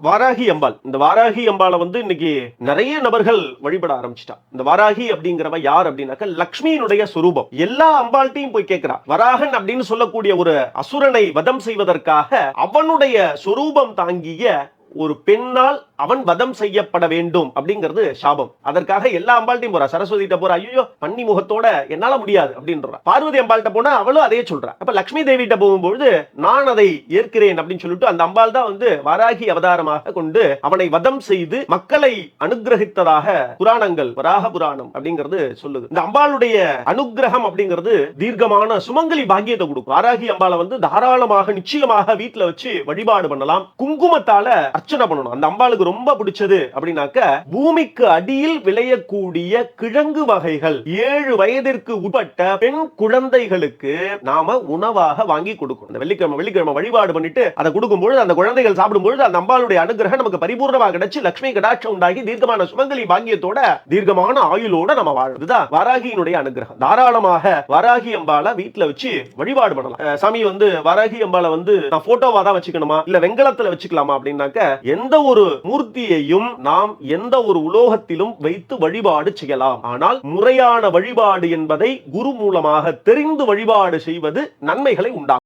வாராகி அம்பாள். இந்த வாராகி அம்பாளை வந்து இன்னைக்கு நிறைய நபர்கள் வழிபட ஆரம்பிச்சிட்டா. இந்த வாராகி அப்படிங்கிறவ யார் அப்படின்னாக்க லக்ஷ்மியினுடைய சுரூபம். எல்லா அம்பாள்கிட்டையும் போய் கேட்கிறா. வராகன் அப்படின்னு சொல்லக்கூடிய ஒரு அசுரனை வதம் செய்வதற்காக அவனுடைய சுரூபம் தாங்கிய ஒரு பெண்ணால் அவன் வதம் செய்யப்பட வேண்டும் அப்படிங்கிறது சாபம். அதற்காக எல்லா அம்பாள்ட்டையும் போறா. சரஸ்வதிட்ட போறா, ஐயோ பன்னி முகத்தோட என்னால முடியாது அப்படின்றா. பார்வதி அம்பாள்கிட்ட போனா அவளும் அதே சொல்றா. அப்ப லட்சுமி தேவிட்ட போகும்போது நான் அதை ஏற்கிறேன் அப்படின்னு சொல்லிட்டு அந்த அம்பாள் தான் வந்து வாராகி அவதாரமாக கொண்டு அவனை வதம் செய்து மக்களை அனுகிரகித்ததாக புராணங்கள், வராக புராணம் அப்படிங்கிறது சொல்லுது. இந்த அம்பாளுடைய அனுகிரகம் அப்படிங்கிறது தீர்க்கமான சுமங்கலி பாக்கியத்தை கொடுக்கும். வாராகி அம்பாளை வந்து தாராளமாக நிச்சயமாக வீட்டுல வச்சு வழிபாடு பண்ணலாம். குங்குமத்தால அர்ச்சனை பண்ணணும். அந்த அம்பாளுக்கு ரொம்ப பிடிச்சது அப்படின்னாக்க பூமிக்கு அடியில் விளையக்கூடிய கிழங்கு வகைகள் 7 வயதிற்கு உட்பட்ட பெண் குழந்தைகளுக்கு நாம உணவாக வாங்கி கொடுக்கணும். அந்த வெள்ளிக்கிழமை வழிபாடு பண்ணிட்டு அதை கொடுக்கும்போது அந்த குழந்தைகள் சாப்பிடும்போது அந்த அம்பாளுடைய அனுகிரகம் நமக்கு பரிபூர்ணமாக கிடைச்சு லட்சுமி கடாட்சம் உண்டாகி தீர்க்கமான சுமங்கலி பாக்கியத்தோட தீர்க்கமான ஆயுளோட நம்ம வாழ்றதுதான் வாராகியினுடைய அனுகிரகம். தாராளமாக வாராகி அம்பாளை வீட்டுல வச்சு வழிபாடு பண்ணலாம். சாமி வந்து வாராகி அம்பாளை வந்து நான் போட்டோவா தான் வச்சுக்கணுமா இல்ல வெங்கலத்துல வச்சுக்கலாமா அப்படின்னாக்க எந்த ஒரு மூர்த்தியையும் நாம் எந்த ஒரு உலோகத்திலும் வைத்து வழிபாடு செய்யலாம். ஆனால் முறையான வழிபாடு என்பதை குரு மூலமாக தெரிந்து வழிபாடு செய்வது நன்மைகளை உண்டாகும்.